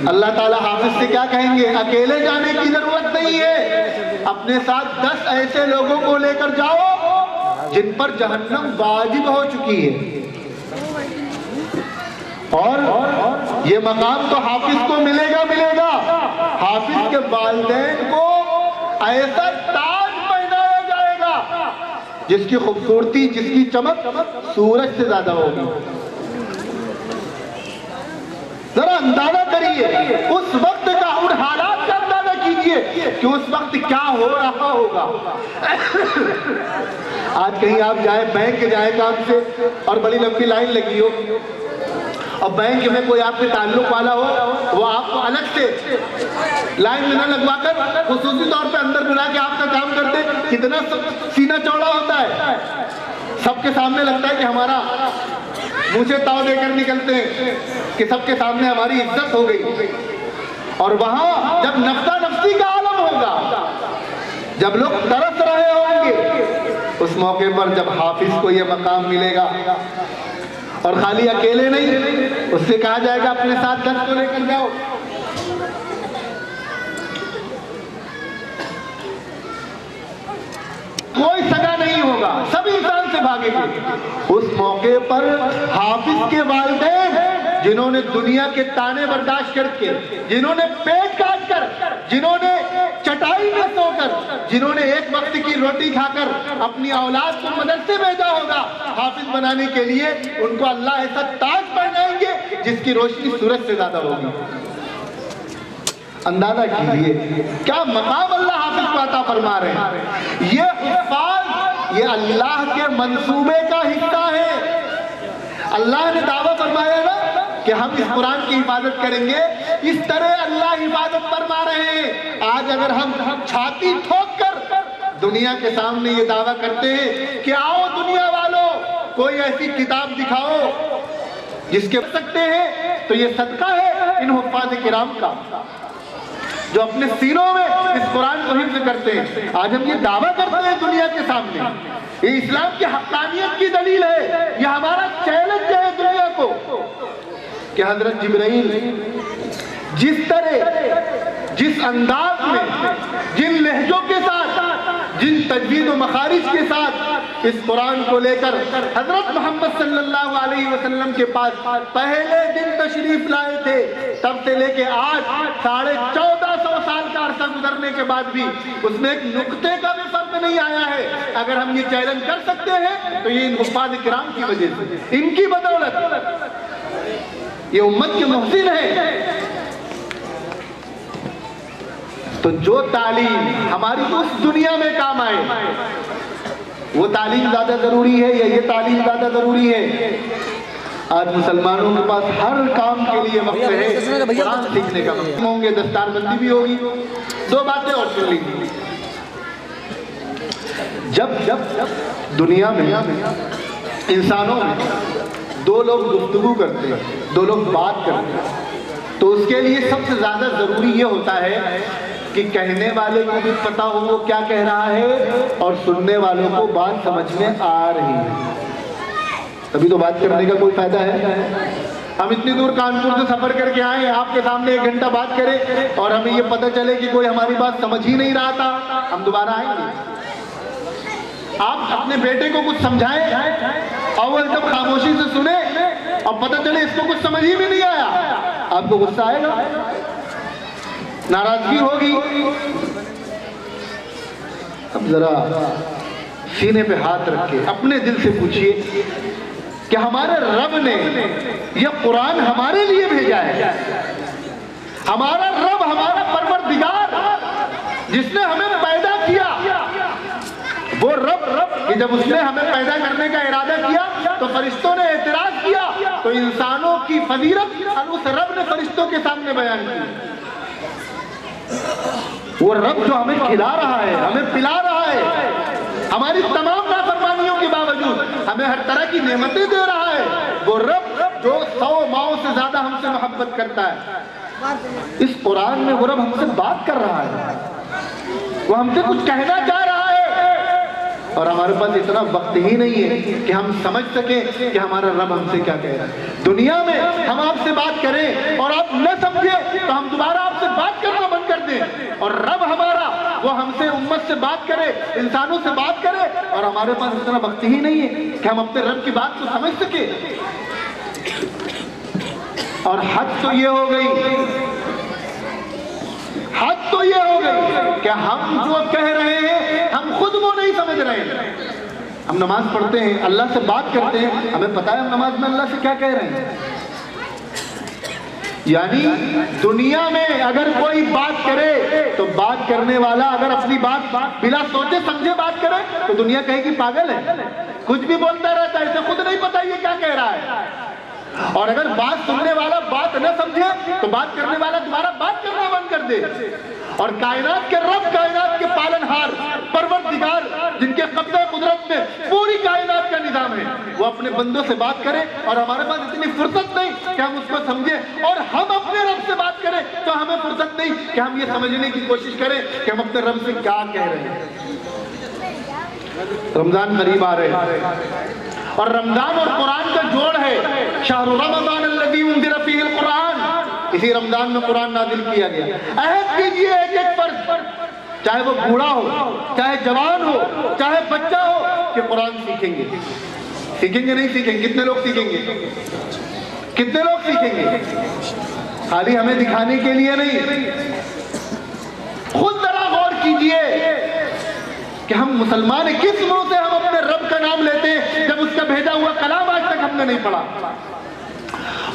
اللہ تعالیٰ حافظ سے کیا کہیں گے؟ اکیلے جانے کی ضرورت نہیں ہے، اپنے ساتھ 10 ایسے لوگوں کو لے کر جاؤ جن پر جہنم واجب ہو چکی ہے. اور یہ مقام تو حافظ کو ملے گا. حافظ کے والدین کو ایسا تاج پہنایا جائے گا جس کی خوبصورتی، جس کی چمک سورج سے زیادہ ہوگی. ذرا اندازہ کریے اس وقت کا، ان حالات کا اندازہ کیجئے کہ اس وقت کیا ہو رہا ہوگا. آج کہیں آپ جائیں، بینک جائیں کام سے، اور بڑی لمبی لائن لگی ہو، اور بینک میں کوئی آپ کے تعلق والا ہو، وہ آپ کو الگ سے لائن میں نہ لگوا کر خصوصی طور پہ اندر بلا کے آپ کا کام کرتے. کتنا سینہ چوڑا ہوتا ہے، سب کے سامنے لگتا ہے کہ ہمارا منہ سے تاؤ دے کر نکلتے ہیں کہ سب کے سامنے ہماری عزت ہو گئی. اور وہاں جب نفسا نفسی کا عالم ہوگا، جب لوگ ترس رہے ہوں گے، اس موقع پر جب حافظ کو یہ مقام ملے گا، اور خالی اکیلے نہیں، اس سے کہا جائے گا اپنے ساتھ 10 کو لے کر جاؤ. کوئی سگا نہیں ہوگا، سب انسان سے بھاگیں گے. اس موقع پر حافظ کے والدین، جنہوں نے دنیا کے تانے برداشت کر کے، جنہوں نے پیٹ کاٹ کر، جنہوں نے چٹائی میں سو کر، جنہوں نے ایک وقت کی روٹی کھا کر اپنی اولاد کو مدرسے بھیجا ہوگا حافظ بنانے کے لیے، ان کو اللہ ایسا تاج پہنائیں گے جس کی روشنی سورج سے زیادہ ہوگی۔ اندازہ کیجئے کیا مقام اللہ حافظ کو عطا فرما رہے ہیں۔ یہ حفاظ یہ اللہ کے منصوبے کا حصہ ہے۔ اللہ نے دعویٰ فرمایا نا کہ ہم اس قرآن کی حفاظت کریں گے، اس طرح اللہ حفاظت فرما رہے ہیں۔ آج اگر ہم چھاتی ٹھوک کر دنیا کے سامنے یہ دعویٰ کرتے ہیں کہ آؤ دنیا والوں، کوئی ایسی کتاب دکھاؤ جس کے سکتے ہیں، تو یہ صدقہ ہے ان حفاظ کرام کا جو اپنے سینوں میں اس قرآن کو حفظ کرتے ہیں۔ آج ہم یہ دعویٰ کرتے ہیں دنیا کے سامنے، یہ اسلام کی حقانیت کی دلیل ہے، یہ ہمارا چیلنج ہے دنیا کو کہ حضرت جبرائیل جس طرح، جس انداز میں، جن لہجوں کے ساتھ، جن تجوید و مخارج کے ساتھ اس قرآن کو لے کر حضرت محمد صلی اللہ علیہ وسلم کے پاس پہلے دن تشریف لائے تھے، تب سے لے کے آج 1450 سال کا عرصہ گزرنے کے بعد بھی اس میں ایک نقطے کا بھی فرق نہیں آیا ہے۔ اگر ہم یہ چیلنج کر سکتے ہیں تو یہ ان حفاظ کرام کی وجہ سے، ان کی بدولت، یہ امت کے محسن ہیں۔ تو جو تعلیم ہماری اس دنیا میں کام آئے، وہ تعلیم زیادہ ضروری ہے یا یہ تعلیم زیادہ ضروری ہے؟ آج مسلمانوں کے پاس ہر کام کے لیے وقت ہے، قرآن سیکھنے کا وقت ہوں گے، دستار بندی بھی ہوگی۔ دو باتیں اور سن لیں۔ جب دنیا میں انسانوں میں دو لوگ گفتگو کرتے ہیں، دو لوگ بات کرتے ہیں، تو اس کے لیے سب سے زیادہ ضروری یہ ہوتا ہے کہ کہنے والے کو بھی پتا ہو وہ کیا کہہ رہا ہے اور سننے والوں کو بات سمجھ میں آ رہی ہے، تبھی تو بات کرنے کا کوئی فائدہ ہے۔ ہم اتنی دور کانپور سے سفر کر کے آئے، آپ کے سامنے 1 گھنٹہ بات کریں اور ہمیں یہ پتہ چلے کہ کوئی ہماری بات سمجھ ہی نہیں رہا تھا، ہم دوبارہ آئیں گے؟ آپ اپنے بیٹے کو کچھ سمجھائیں اور وہ ایک دم خاموشی سے سنے اور پتہ چلے اس کو کچھ سمجھ ہی بھی نہیں آیا، آپ کو غصہ آئے گا، ناراضگی ہوگی۔ اب ذرا سینے پہ ہاتھ رکھ کے اپنے دل سے پوچھئے کہ ہمارے رب نے یہ قرآن ہمارے لیے بھیجا ہے؟ ہمارا رب، ہمارا پروردگار جس نے ہمیں پیدا کیا، وہ رب کہ جب اس نے ہمیں پیدا کرنے کا ارادہ کیا تو فرشتوں نے اعتراض کیا، تو انسانوں کی فضیلت اس رب نے فرشتوں کے سامنے بیان کی۔ وہ رب جو ہمیں کھلا رہا ہے، ہمیں پلا رہا ہے، ہماری تمام نافرمانیوں کے باوجود ہمیں ہر طرح کی نعمتیں دے رہا ہے، وہ رب جو 100 ماؤں سے زیادہ ہم سے محبت کرتا ہے، اس قرآن میں وہ رب ہم سے بات کر رہا ہے، وہ ہم سے کچھ کہنا چاہ رہا ہے، اور ہمارے پاس اتنا وقت ہی نہیں ہے کہ ہم سمجھ سکیں کہ ہمارا رب ہم سے کیا کہہ رہا ہے۔ دنیا میں ہم آپ سے بات کریں اور آپ نہ سمجھیں تو ہم دوبارہ آپ سے بات کرنا بند کر دیں، اور رب ہمارا وہ ہم سے، امت سے بات کرے، انسانوں سے بات کرے، اور ہمارے پاس اتنا وقت ہی نہیں ہے کہ ہم اپنے رب کی بات کو سمجھ سکیں۔ اور حد تو یہ ہو گئی، حد تو یہ ہو گئی کہ ہم جو کہہ رہے ہیں ہم خود وہ نہیں سمجھ رہے ہیں۔ ہم نماز پڑھتے ہیں، اللہ سے بات کرتے ہیں، ہمیں پتہ ہے ہم نماز میں اللہ سے کیا کہہ رہے ہیں۔ یعنی دنیا میں اگر کوئی بات کرے تو بات کرنے والا اگر اپنی بات بلا سوچے سمجھے بات کرے تو دنیا کہے گی پاگل ہے، کچھ بھی بولتا رہتا ہے، اسے خود نہیں پتہ یہ کیا کہہ رہا ہے۔ اور اگر بات سننے والا بات نہ سمجھے تو بات کرنے والا دوبارہ بات کرنا بند کر دے۔ اور کائنات کے رب، کائنات کے پالنہار، پروردگار جن کے قبضہ قدرت میں پوری کائنات کا نظام ہے، وہ اپنے بندوں سے بات کرے، اور ہمارے پاس اتنی فرصت نہیں کہ ہم اس کو سمجھیں، اور ہم اپنے رب سے بات کریں تو ہمیں فرصت نہیں کہ ہم یہ سمجھنے کی کوشش کریں کہ ہم اپنے رب سے کیا کہہ رہے ہیں۔ رمضان قریب آ رہے ہیں اور رمضان اور قرآن کا جوڑ ہے، شہر رمضان الذی انزل فیہ القرآن، اسی رمضان میں قرآن نازل کیا گیا۔ عہد کیجئے ایک ایک فرد، چاہے وہ بوڑھا ہو، چاہے جوان ہو، چاہے بچہ ہو، کہ قرآن سیکھیں گے۔ سیکھیں گے نہیں سیکھیں گے؟ کتنے لوگ سیکھیں گے؟ کتنے لوگ سیکھیں گے؟ خالی ہمیں دکھانے کے لیے نہیں، خود ذرا غور کیجئے کہ ہم مسلمان ہیں، کس منہ سے ہم اپنے رب کا نام لیتے ہیں جب اس کا بھیجا ہوا کلام آج تک ہم نے نہیں پڑھا؟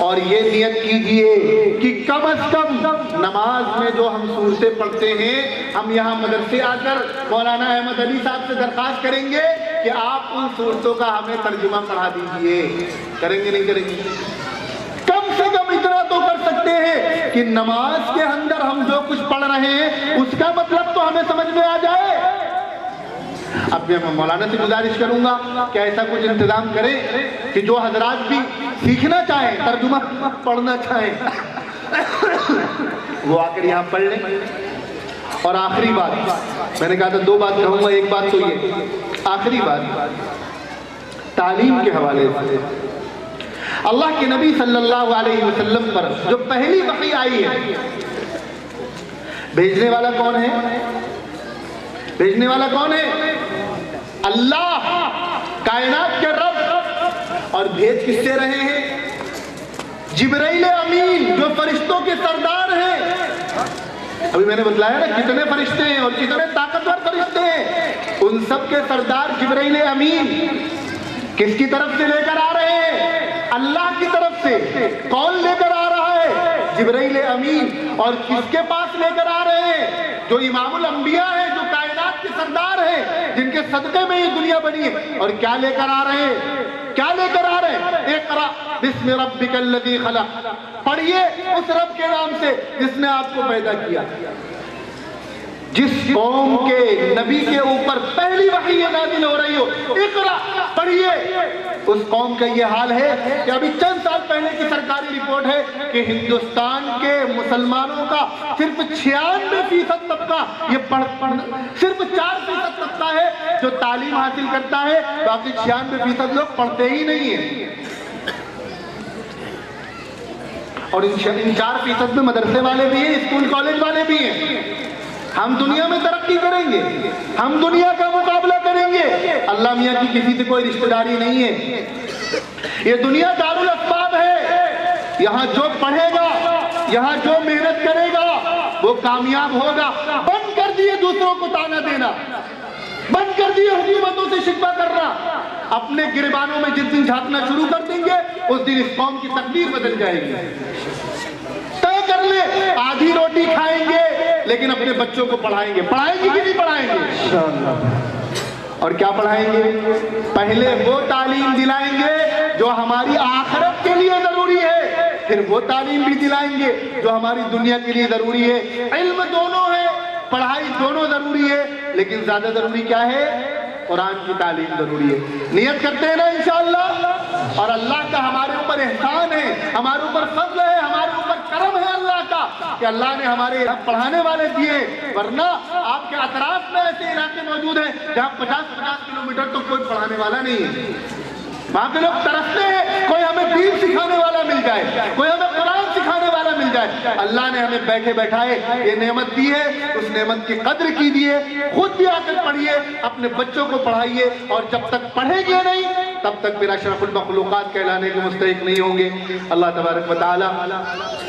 اور یہ نیت کیجئے کہ کم از کم نماز میں جو ہم صورتیں پڑھتے ہیں، ہم یہاں مدرسے آ کر مولانا احمد علی صاحب سے درخواست کریں گے کہ آپ ان صورتوں کا ہمیں ترجمہ پڑھا دیجئے۔ کریں گے نہیں کریں گے؟ کم سے کم اتنا تو کر سکتے ہیں کہ نماز کے اندر ہم جو کچھ پڑھ رہے ہیں اس کا مطلب تو ہمیں سمجھ میں آ جائے۔ اب میں مولانا سے گزارش کروں گا کہ ایسا کچھ انتظام کریں کہ جو حضرات بھی سیکھنا چاہیں، ترجمہ پڑھنا چاہیں، وہ آ کر یہاں پڑھ لیں۔ اور آخری بات، میں نے کہا تھا 2 بات کہوں گا، ایک بات تو یہ، آخری بات تعلیم کے حوالے سے۔ اللہ کے نبی صلی اللہ علیہ وسلم پر جو پہلی وحی آئی ہے، بھیجنے والا کون ہے؟ بھیجنے والا کون ہے؟ اللہ، کائنات کے رب۔ اور بھیج کس سے رہے ہیں؟ جبرائیل امین، جو فرشتوں کے سردار ہیں۔ ابھی میں نے بتلایا نا کتنے فرشتے ہیں اور کتنے طاقتور فرشتے ہیں، ان سب کے سردار جبرائیل امین کس کی طرف سے لے کر آ رہے ہیں؟ اللہ کی طرف سے۔ کون لے کر آ رہا ہے؟ جبرائیل امین۔ اور کس کے پاس لے کر آ رہے ہیں؟ جو امام الانبیاء ہیں، جو کائنات کے سردار ہیں، جن کے صدقے میں یہ دنیا بنی ہے۔ اور کیا لے کر آ رہے ہیں؟ کیا لے کر آ رہے ہیں؟ اقرا بسم ربک الذی خلق، پڑھیے اس رب کے نام سے جس نے آپ کو پیدا کیا۔ جس قوم کے نبی کے اوپر پہلی وحی نازل ہو رہی ہو، اقرا، پڑھیے، اس قوم کا یہ حال ہے کہ ابھی چند سال پہلے کی سرکاری رپورٹ ہے کہ ہندوستان کے مسلمانوں کا صرف 96% طبقہ یہ صرف 4% طبقہ ہے جو تعلیم حاصل کرتا ہے، باقی 96% لوگ پڑھتے ہی نہیں ہیں۔ اور ان 4% میں مدرسے والے بھی ہیں، اسکول کالج والے بھی ہیں۔ ہم دنیا میں ترقی کریں گے، ہم دنیا کا مقابلہ کریں گے۔ اللہ میاں کی کسی سے کوئی رشتہ داری نہیں ہے، یہ دنیا دارالاسباب ہے۔ یہاں جو پڑھے گا، یہاں جو محنت کرے گا وہ کامیاب ہوگا۔ بند کر دیے دوسروں کو تانا دینا، بند کر دیے حکومتوں سے شکوہ کرنا۔ اپنے گریبانوں میں جس دن جھانکنا شروع کر دیں گے اس دن اس قوم کی تقدیر بدل جائے گی۔ طے کر لیں، آدھی روٹی کھائیں گے لیکن اپنے بچوں کو پڑھائیں گے۔ پڑھائیں گے کہ نہیں پڑھائیں گے؟ اور کیا پڑھائیں گے؟ پہلے وہ تعلیم دلائیں گے جو ہماری آخرت کے لیے ضروری ہے، پھر وہ تعلیم بھی دلائیں گے جو ہماری دنیا کے لیے ضروری ہے۔ علم دونوں ہے، پڑھائی دونوں ضروری ہے، لیکن زیادہ ضروری کیا ہے؟ قرآن کی تعلیم ضروری ہے۔ نیت کرتے ہیں نا انشاءاللہ؟ اور اللہ کا ہمارے اوپر احسان ہے، ہمارے اوپر فضل ہے، ہمارے اوپر کرم ہے اللہ کا کہ اللہ نے ہمارے پڑھانے والے دیے، ورنہ آپ کے اطراف میں ایسے علاقے موجود ہیں جہاں 50-50 کلومیٹر تو کوئی پڑھانے والا نہیں ہے۔ وہاں پہ لوگ ترستے ہیں کوئی ہمیں دین سکھانے والا مل جائے، کوئی ہمیں قرآن سکھانے والا مل جائے۔ اللہ نے ہمیں بیٹھے بیٹھائے یہ نعمت دی ہے، اس نعمت کی قدر کیجیے، خود بھی آ کر پڑھیے، اپنے بچوں کو پڑھائیے، اور جب تک پڑھیں گے نہیں تب تک پھر اشرف المخلوقات کہلانے کے مستحق نہیں ہوں گے۔ اللہ تبارک و تعالی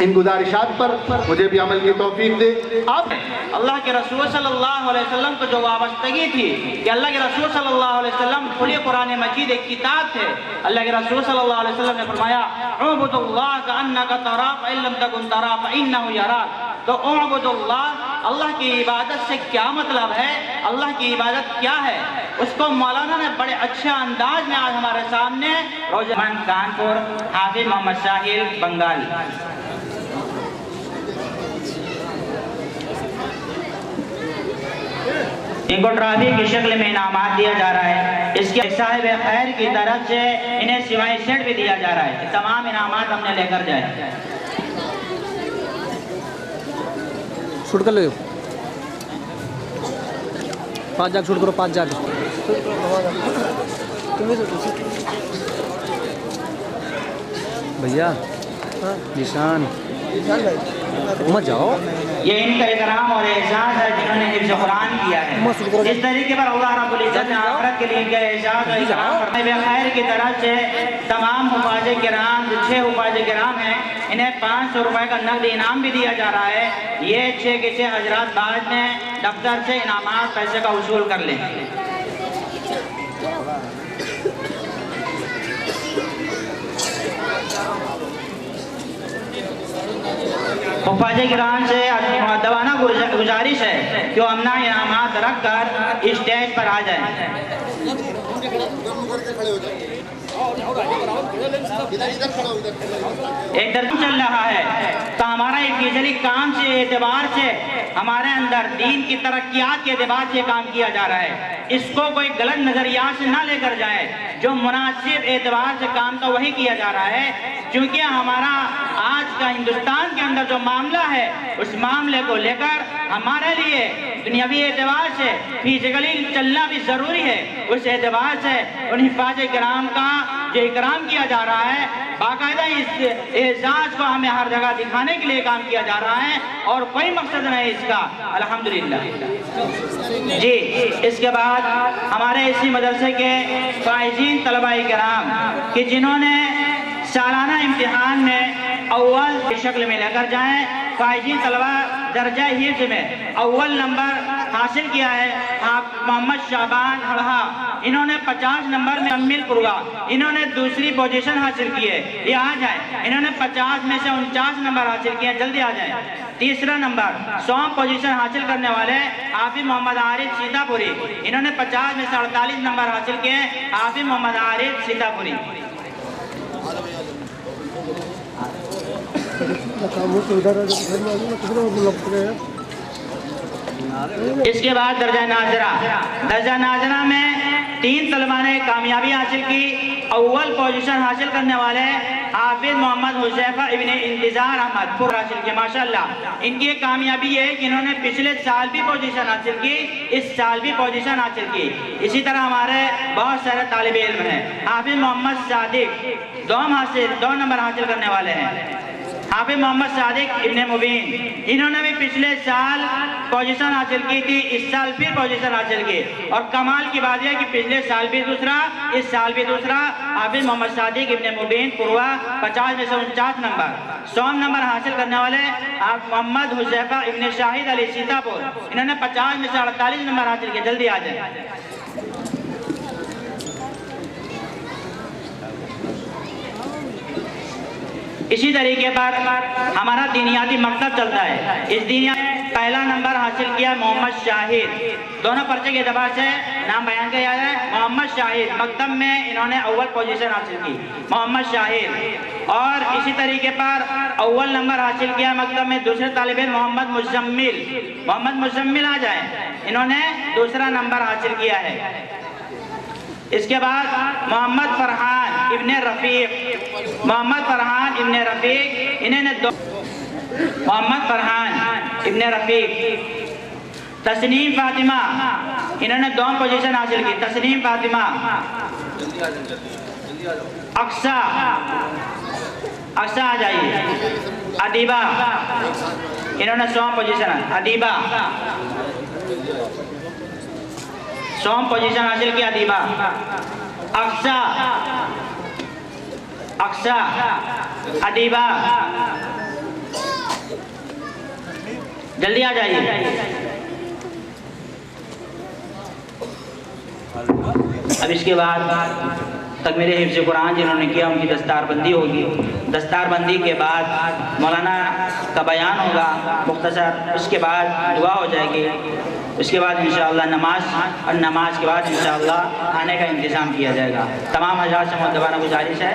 ان گزارشات پر مجھے بھی عمل کی توفیق دے۔ آپ
اللہ کے رسول صلی اللہ علیہ وسلم کو جو وابستگی تھی کہ اللہ کے رسول صلی اللہ علیہ وسلم کھلی قرآن مجید ایک کتاب تھے۔ اللہ کے رسول صلی اللہ علیہ وسلم نے فرمایا اعبد اللہ کأنک تراہ فإن لم تکن تراہ فإنہ یراک۔ تو اعبد اللہ، اللہ کی عبادت سے کیا مطلب ہے، اللہ کی عبادت کیا ہے، اس کو مولانا نے بڑے اچھے انداز میں آج ہمارے سامنے روزمان کانپور حافظ محمد ساحل بنگال۔ ان کو ٹرافی کی شکل میں انعامات دیا جا رہا ہے۔ اس کے صاحب خیر کی طرف سے انہیں سوائے سیٹ بھی دیا جا رہا ہے۔ تمام انعامات ہم نے لے کر جائے۔
شوٹ کر لو، 5 جاگ شوٹ کرو، 5 جاگ بھیا نشان مت جاؤ۔
یہ ان کا اکرام اور اعزاز ہے جنہوں نے حفظ قرآن کیا ہے۔ اس طریقے پر اللہ رب العزت نے آخرت کے لیے ان کا اعزاز اور اکرام خیر کی طرف سے تمام حفاظ کرام، جو 6 حفاظ کرام ہیں، انہیں 500 روپے کا نقد انعام بھی دیا جا رہا ہے. یہ 6 کے 6 حضرات بعد میں دفتر سے انعامات پیسے کا وصول کر لیں. حفاظ کرام سے مؤدبانہ گزارش ہے کہ وہ اپنا انعامات رکھ کر اسٹیج پر آ جائیں. ایک درد چل رہا ہے تو ہمارا ایک فیصلی کام سے اعتبار سے ہمارے اندر دین کی ترقیات کے اعتبار سے کام کیا جا رہا ہے. اس کو کوئی غلط نظریات سے نہ لے کر جائے. جو مناسب اعتبار سے کام تو وہی کیا جا رہا ہے. کیونکہ ہمارا آج کا ہندوستان کے اندر جو معاملہ ہے اس معاملے کو لے کر ہمارے لیے دنیاوی اعتبار سے فزیکلی چلنا بھی ضروری ہے. اس اعتبار سے ان حفاظ کرام کا جو اکرام کیا جا رہا ہے باقاعدہ اس اعزاز کو ہمیں ہر جگہ دکھانے کے لیے کام کیا جا رہا ہے اور کوئی مقصد نہیں اس کا. الحمدللہ. جی اس کے بعد ہمارے اسی مدرسے کے فائزین طلباء کرام کہ جنہوں نے سالانہ امتحان میں اول کی شکل میں لے کر جائیں. فائزین طلبہ درجہ حفظ میں اول نمبر حاصل کیا ہے محمد شعبان ہڑہا. انہوں نے 50 نمبر میں مکمل پورا. انہوں نے دوسری پوزیشن حاصل کی ہے. یہ آ جائیں. انہوں نے 50 میں سے 49 نمبر حاصل کیے. جلدی آ جائیں. تیسرا نمبر 100 پوزیشن حاصل کرنے والے حافظ محمد عارف سیتا پوری. انہوں نے 50 میں سے 48 نمبر حاصل کیے. حافظ محمد عارف سیتا پوری. اس کے بعد درجہ ناظرہ میں 3 طلباء نے کامیابی حاصل کی. اول پوزیشن حاصل کرنے والے حافظ محمد حذیفہ ابن انتظار احمد پور حاصل کیے. ماشاءاللہ. ان کی کامیابی یہ ہے کہ انہوں نے پچھلے سال بھی پوزیشن حاصل کی, اس سال بھی پوزیشن حاصل کی. اسی طرح ہمارے بہت سارے طالب علم ہیں. حافظ محمد صادق 2 نمبر حاصل کرنے والے ہیں. حافظ محمد صادق ابن مبین انہوں نے بھی پچھلے سال پوزیشن حاصل کی تھی, اس سال پھر پوزیشن حاصل کی. اور کمال کی بات یہ کہ پچھلے سال بھی دوسرا, اس سال بھی دوسرا. حافظ محمد صادق ابن مبین پوروا 50 میں سے 49 نمبر. 100 نمبر حاصل کرنے والے محمد حذیفہ ابن شاہد علی سیتا پور. انہوں نے 50 میں سے 48 نمبر حاصل کیے. جلدی آ جائیں. اسی طریقے پر ہمارا دینیاتی مکتب چلتا ہے. اس دینیاتی پہلا نمبر حاصل کیا محمد شاہد. دونوں پرچے کے اعتبار سے نام بیان کیا جائے. محمد شاہد مکتب میں انہوں نے اول پوزیشن حاصل کی. محمد شاہد. اور اسی طریقے پر اول نمبر حاصل کیا مکتب میں دوسرے طالب علم محمد مزمل. محمد مزمل آ جائیں. انہوں نے دوسرا نمبر حاصل کیا ہے. اس کے بعد محمد فرحان ابن رفیق. محمد فرحان ابن رفیق انہوں نے محمد فرحان ابن رفیق. تسنیم فاطمہ انہوں نے 2 پوزیشن حاصل کی. تسنیم فاطمہ. اقصا آ جائیے. ادیبہ انہوں نے 100 پوزیشن. ادیبہ 100 پوزیشن حاصل کیا. ادیبہ. اقصا ادیبہ. جلدی آ جائیے. اب اس کے بعد تکمیل حفظ قرآن جنہوں نے کیا ان کی دستار بندی ہوگی. دستار بندی کے بعد مولانا کا بیان ہوگا مختصر. اس کے بعد دعا ہو جائے گی. اس کے بعد انشاءاللہ نماز, اور نماز کے بعد انشاءاللہ کھانے کا انتظام کیا جائے گا. تمام حضرات سے مؤدبانہ گزارش ہے